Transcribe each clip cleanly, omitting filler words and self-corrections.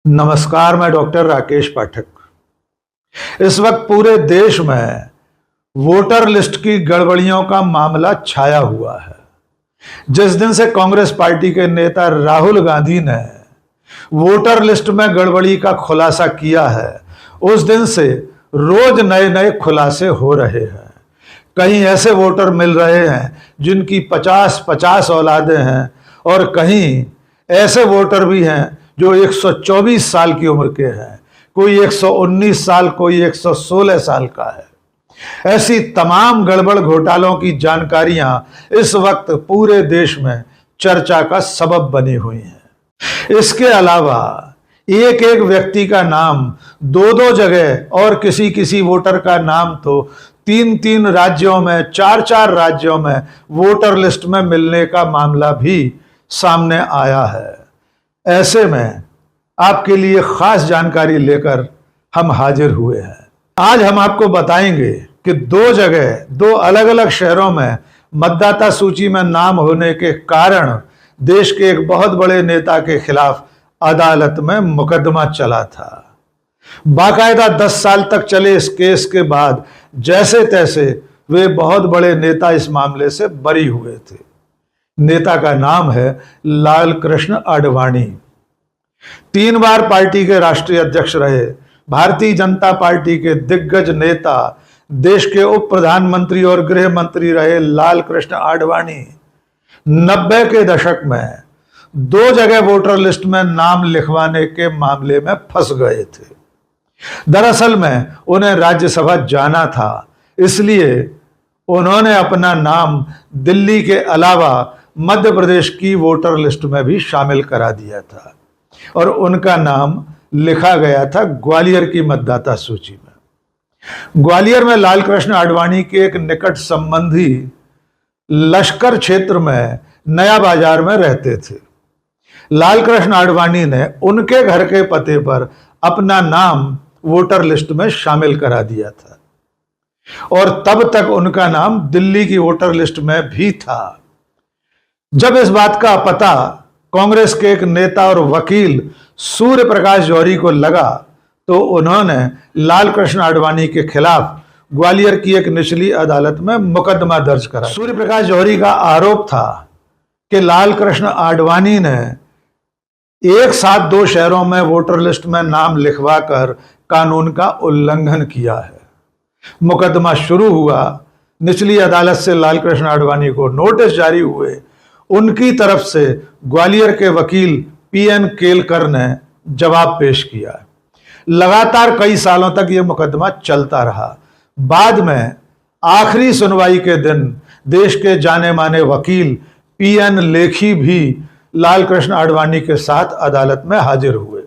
नमस्कार, मैं डॉक्टर राकेश पाठक। इस वक्त पूरे देश में वोटर लिस्ट की गड़बड़ियों का मामला छाया हुआ है। जिस दिन से कांग्रेस पार्टी के नेता राहुल गांधी ने वोटर लिस्ट में गड़बड़ी का खुलासा किया है, उस दिन से रोज नए नए खुलासे हो रहे हैं। कहीं ऐसे वोटर मिल रहे हैं जिनकी 50-50 औलादें हैं और कहीं ऐसे वोटर भी हैं जो 124 साल की उम्र के हैं, कोई 119 साल, कोई 116 साल का है। ऐसी तमाम गड़बड़ घोटालों की जानकारियां इस वक्त पूरे देश में चर्चा का सबब बनी हुई हैं। इसके अलावा एक एक व्यक्ति का नाम दो दो जगह और किसी किसी वोटर का नाम तो 3-3 राज्यों में, 4-4 राज्यों में वोटर लिस्ट में मिलने का मामला भी सामने आया है। ऐसे में आपके लिए खास जानकारी लेकर हम हाजिर हुए हैं। आज हम आपको बताएंगे कि दो अलग अलग शहरों में मतदाता सूची में नाम होने के कारण देश के एक बहुत बड़े नेता के खिलाफ अदालत में मुकदमा चला था। बाकायदा 10 साल तक चले इस केस के बाद जैसे तैसे वे बहुत बड़े नेता इस मामले से बरी हुए थे। नेता का नाम है लाल कृष्ण आडवाणी। 3 बार पार्टी के राष्ट्रीय अध्यक्ष रहे, भारतीय जनता पार्टी के दिग्गज नेता, देश के उप प्रधानमंत्री और गृह मंत्री रहे लाल कृष्ण आडवाणी 90 के दशक में 2 जगह वोटर लिस्ट में नाम लिखवाने के मामले में फंस गए थे। दरअसल में उन्हें राज्यसभा जाना था, इसलिए उन्होंने अपना नाम दिल्ली के अलावा मध्य प्रदेश की वोटर लिस्ट में भी शामिल करा दिया था और उनका नाम लिखा गया था ग्वालियर की मतदाता सूची में। ग्वालियर में लाल कृष्ण आडवाणी के एक निकट संबंधी लश्कर क्षेत्र में नया बाजार में रहते थे। लाल कृष्ण आडवाणी ने उनके घर के पते पर अपना नाम वोटर लिस्ट में शामिल करा दिया था और तब तक उनका नाम दिल्ली की वोटर लिस्ट में भी था। जब इस बात का पता कांग्रेस के एक नेता और वकील सूर्य प्रकाश जौहरी को लगा तो उन्होंने लाल कृष्ण आडवाणी के खिलाफ ग्वालियर की एक निचली अदालत में मुकदमा दर्ज करा। सूर्य प्रकाश जौहरी का आरोप था कि लाल कृष्ण आडवाणी ने एक साथ 2 शहरों में वोटर लिस्ट में नाम लिखवाकर कानून का उल्लंघन किया है। मुकदमा शुरू हुआ, निचली अदालत से लाल कृष्ण आडवाणी को नोटिस जारी हुए। उनकी तरफ से ग्वालियर के वकील PN केलकर ने जवाब पेश किया। लगातार कई सालों तक यह मुकदमा चलता रहा। बाद में आखिरी सुनवाई के दिन देश के जाने माने वकील PN लेखी भी लाल कृष्ण आडवाणी के साथ अदालत में हाजिर हुए।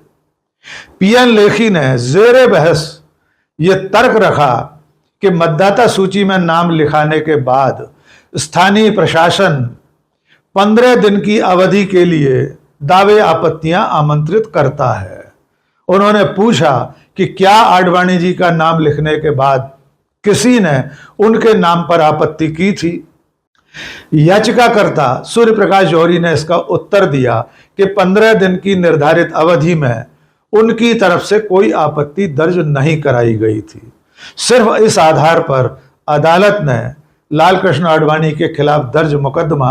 PN लेखी ने जेरे बहस यह तर्क रखा कि मतदाता सूची में नाम लिखाने के बाद स्थानीय प्रशासन 15 दिन की अवधि के लिए दावे आपत्तियां आमंत्रित करता है। उन्होंने पूछा कि क्या आडवाणी जी का नाम लिखने के बाद किसी ने उनके नाम पर आपत्ति की थी। याचिकाकर्ता सूर्य प्रकाश जौहरी ने इसका उत्तर दिया कि 15 दिन की निर्धारित अवधि में उनकी तरफ से कोई आपत्ति दर्ज नहीं कराई गई थी। सिर्फ इस आधार पर अदालत ने लाल कृष्ण आडवाणी के खिलाफ दर्ज मुकदमा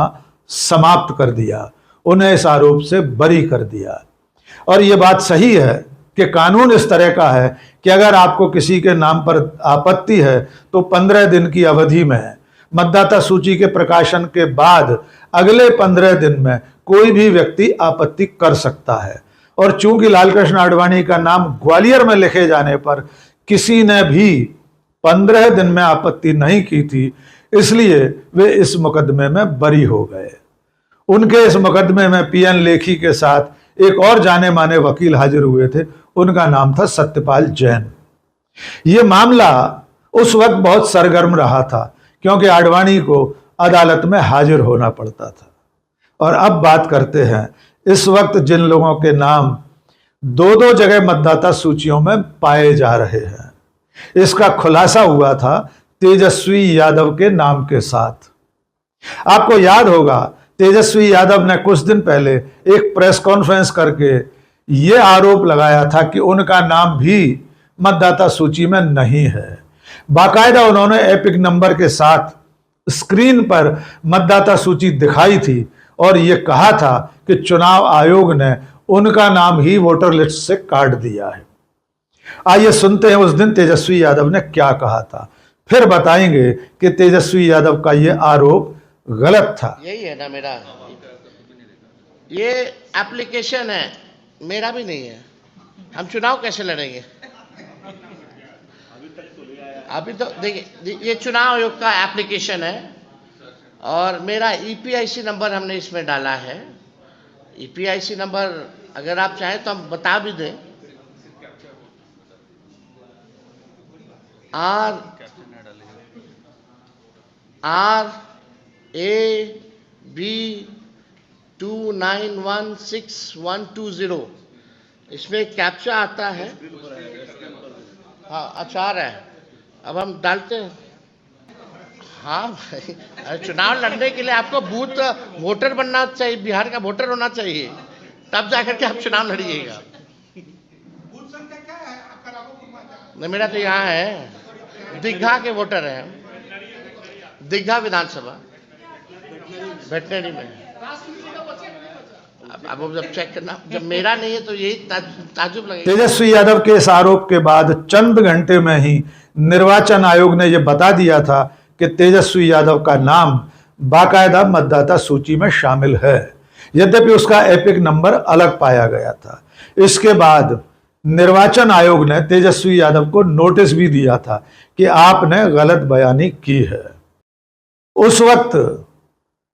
समाप्त कर दिया, उन्हें इस आरोप से बरी कर दिया। और यह बात सही है कि कानून इस तरह का है कि अगर आपको किसी के नाम पर आपत्ति है तो 15 दिन की अवधि में मतदाता सूची के प्रकाशन के बाद अगले 15 दिन में कोई भी व्यक्ति आपत्ति कर सकता है। और चूंकि लाल कृष्ण आडवाणी का नाम ग्वालियर में लिखे जाने पर किसी ने भी 15 दिन में आपत्ति नहीं की थी, इसलिए वे इस मुकदमे में बरी हो गए। उनके इस मुकदमे में PN लेखी के साथ एक और जाने माने वकील हाजिर हुए थे, उनका नाम था सत्यपाल जैन। यह मामला उस वक्त बहुत सरगर्म रहा था क्योंकि आडवाणी को अदालत में हाजिर होना पड़ता था। और अब बात करते हैं इस वक्त जिन लोगों के नाम 2 जगह मतदाता सूचियों में पाए जा रहे हैं। इसका खुलासा हुआ था तेजस्वी यादव के नाम के साथ। आपको याद होगा तेजस्वी यादव ने कुछ दिन पहले एक प्रेस कॉन्फ्रेंस करके ये आरोप लगाया था कि उनका नाम भी मतदाता सूची में नहीं है। बाकायदा उन्होंने एपिक नंबर के साथ स्क्रीन पर मतदाता सूची दिखाई थी और यह कहा था कि चुनाव आयोग ने उनका नाम ही वोटर लिस्ट से काट दिया है। आइए सुनते हैं उस दिन तेजस्वी यादव ने क्या कहा था, फिर बताएंगे कि तेजस्वी यादव का यह आरोप गलत था। यही है ना मेरा, ये एप्लीकेशन है, मेरा भी नहीं है। हम चुनाव कैसे लड़ेंगे? अभी तो देखिए, ये चुनाव आयोग का एप्लीकेशन है और मेरा ईपीआईसी नंबर हमने इसमें डाला है। ईपीआईसी नंबर अगर आप चाहें तो हम बता भी दें। RAB 2916-120, इसमें एक कैप्चा आता है। हाँ, अच्छा आ रहा है, अब हम डालते हैं। हाँ भाई, चुनाव लड़ने के लिए आपको बूथ वोटर बनना चाहिए, बिहार का वोटर होना चाहिए, तब जाकर के आप चुनाव लड़िएगा। नहीं, मेरा तो यहाँ है, दीघा के वोटर हैं, दीघा विधानसभा वेटनरी में। अब जब चेक करना, जब मेरा नहीं है तो यही ताजुब लगेगा। तेजस्वी यादव के इस आरोप के बाद चंद घंटे में ही निर्वाचन आयोग ने यह बता दिया था कि तेजस्वी यादव का नाम बाकायदा मतदाता सूची में शामिल है, यद्यपि उसका एपिक नंबर अलग पाया गया था। इसके बाद निर्वाचन आयोग ने तेजस्वी यादव को नोटिस भी दिया था कि आपने गलत बयानी की है। उस वक्त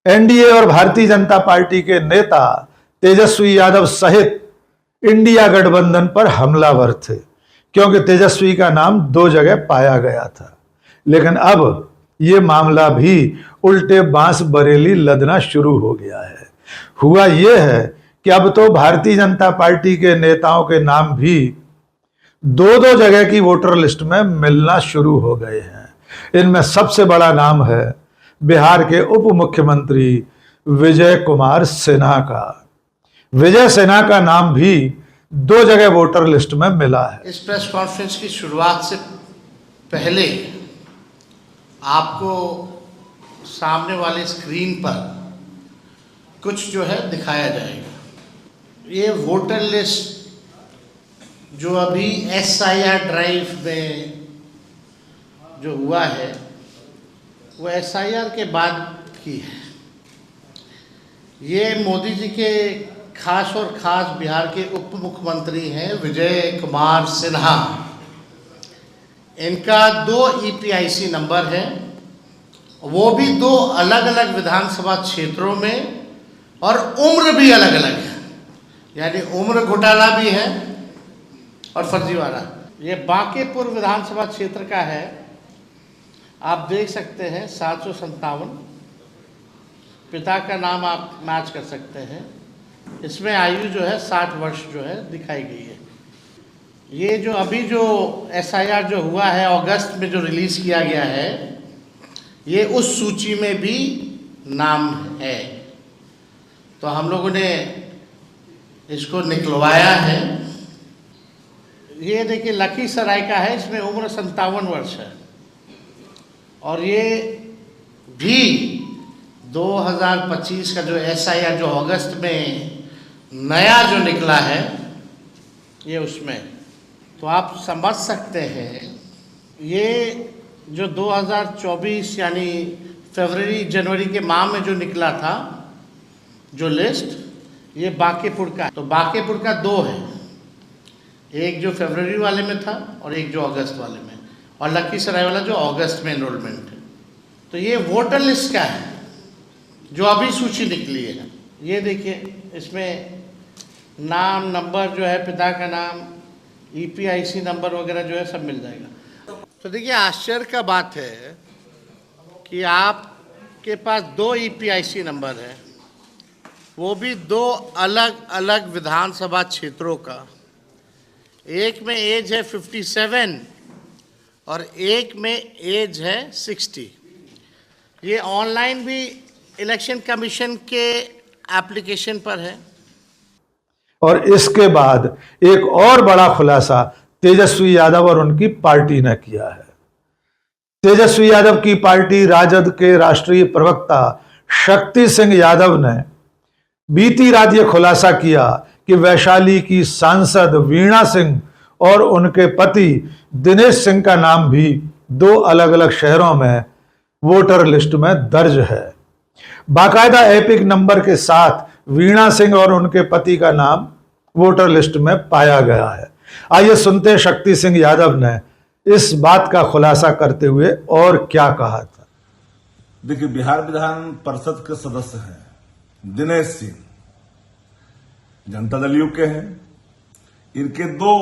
एनडीए और भारतीय जनता पार्टी के नेता तेजस्वी यादव सहित इंडिया गठबंधन पर हमलावर थे, क्योंकि तेजस्वी का नाम 2 जगह पाया गया था। लेकिन अब यह मामला भी उल्टे बांस बरेली लदना शुरू हो गया है। हुआ यह है कि अब तो भारतीय जनता पार्टी के नेताओं के नाम भी 2-2 जगह की वोटर लिस्ट में मिलना शुरू हो गए हैं। इनमें सबसे बड़ा नाम है बिहार के उप मुख्यमंत्री विजय कुमार सिन्हा का। विजय सिन्हा का नाम भी 2 जगह वोटर लिस्ट में मिला है। इस प्रेस कॉन्फ्रेंस की शुरुआत से पहले आपको सामने वाले स्क्रीन पर कुछ जो है दिखाया जाएगा। ये वोटर लिस्ट जो अभी SIR ड्राइव में जो हुआ है वो SIR के बाद की है। ये मोदी जी के खास और खास बिहार के उप मुख्यमंत्री हैं विजय कुमार सिन्हा। इनका 2 EPIC नंबर है, वो भी 2 अलग अलग विधानसभा क्षेत्रों में, और उम्र भी अलग अलग है, यानी उम्र घोटाला भी है और फर्जीवाड़ा। ये बांकीपुर विधानसभा क्षेत्र का है, आप देख सकते हैं 757। पिता का नाम आप मैच कर सकते हैं। इसमें आयु जो है 60 वर्ष जो है दिखाई गई है। ये जो अभी जो SIR जो हुआ है अगस्त में जो रिलीज़ किया गया है, ये उस सूची में भी नाम है। तो हम लोगों ने इसको निकलवाया है। ये देखिए लखीसराय का है, इसमें उम्र 57 वर्ष है, और ये भी 2025 का जो SIR जो अगस्त में नया जो निकला है ये उसमें, तो आप समझ सकते हैं ये जो 2024 यानी फरवरी जनवरी के माह में जो निकला था जो लिस्ट, ये बांकीपुर का। तो बांकीपुर का 2 है, एक जो फरवरी वाले में था और एक जो अगस्त वाले में, और लखीसराय वाला जो अगस्त में एनरोलमेंट है। तो ये वोटर लिस्ट का है जो अभी सूची निकली है। ये देखिए इसमें नाम, नंबर जो है, पिता का नाम, EPIC नंबर वगैरह जो है सब मिल जाएगा। तो देखिए आश्चर्य का बात है कि आपके पास 2 EPIC नंबर है, वो भी 2 अलग अलग विधानसभा क्षेत्रों का। एक में एज है 57 और एक में एज है 60। ये ऑनलाइन भी इलेक्शन कमीशन के एप्लीकेशन पर है। और इसके बाद एक और बड़ा खुलासा तेजस्वी यादव और उनकी पार्टी ने किया है। तेजस्वी यादव की पार्टी राजद के राष्ट्रीय प्रवक्ता शक्ति सिंह यादव ने बीती रात यह खुलासा किया कि वैशाली की सांसद वीणा सिंह और उनके पति दिनेश सिंह का नाम भी 2 अलग अलग शहरों में वोटर लिस्ट में दर्ज है। बाकायदा एपिक नंबर के साथ वीणा सिंह और उनके पति का नाम वोटर लिस्ट में पाया गया है। आइए सुनते हैं शक्ति सिंह यादव ने इस बात का खुलासा करते हुए और क्या कहा था। देखिए, बिहार विधान परिषद के सदस्य हैं दिनेश सिंह, जनता दल यू के हैं। इनके 2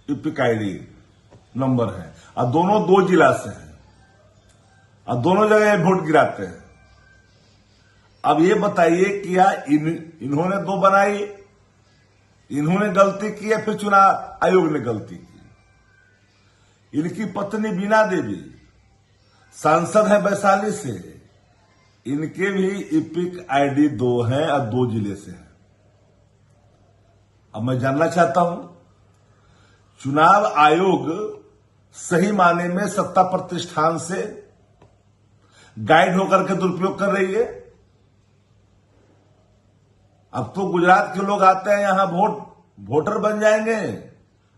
ईपिक आईडी नंबर हैं और दोनों 2 जिला से हैं और दोनों जगह वोट गिराते हैं। अब ये बताइए क्या इन्होंने 2 बनाई, इन्होंने गलती की या फिर चुनाव आयोग ने गलती की? इनकी पत्नी बीना देवी सांसद है वैशाली से, इनके भी ईपिक आईडी 2 हैं और 2 जिले से हैं। अब मैं जानना चाहता हूं, चुनाव आयोग सही माने में सत्ता प्रतिष्ठान से गाइड होकर के दुरुपयोग कर रही है? अब तो गुजरात के लोग आते हैं यहां वोटर बन जाएंगे।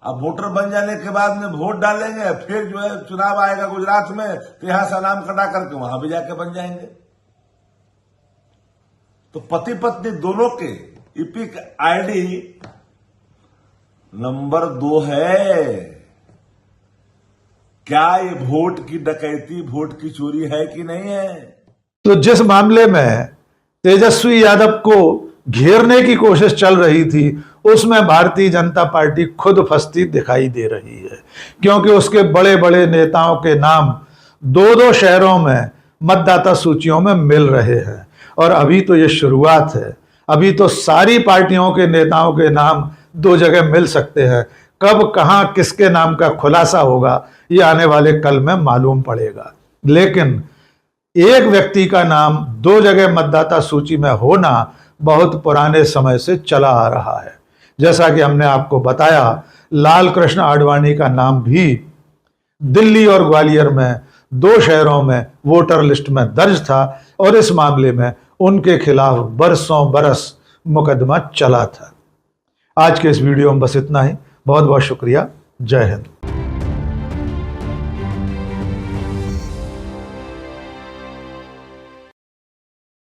अब वोटर बन जाने के बाद में वोट डालेंगे, फिर जो है चुनाव आएगा गुजरात में तो यहां से नाम कटा करके वहां भी जाके बन जाएंगे। तो पति पत्नी दोनों के ईपिक आईडी नंबर 2 है। क्या ये वोट की डकैती, वोट की चोरी है कि नहीं है? तो जिस मामले में तेजस्वी यादव को घेरने की कोशिश चल रही थी, उसमें भारतीय जनता पार्टी खुद फंसती दिखाई दे रही है, क्योंकि उसके बड़े बड़े नेताओं के नाम 2-2 शहरों में मतदाता सूचियों में मिल रहे हैं। और अभी तो ये शुरुआत है, अभी तो सारी पार्टियों के नेताओं के नाम 2 जगह मिल सकते हैं। कब कहां किसके नाम का खुलासा होगा ये आने वाले कल में मालूम पड़ेगा। लेकिन एक व्यक्ति का नाम 2 जगह मतदाता सूची में होना बहुत पुराने समय से चला आ रहा है। जैसा कि हमने आपको बताया, लाल कृष्ण आडवाणी का नाम भी दिल्ली और ग्वालियर में 2 शहरों में वोटर लिस्ट में दर्ज था और इस मामले में उनके खिलाफ बरसों बरस मुकदमा चला था। आज के इस वीडियो में बस इतना ही। बहुत बहुत शुक्रिया। जय हिंद।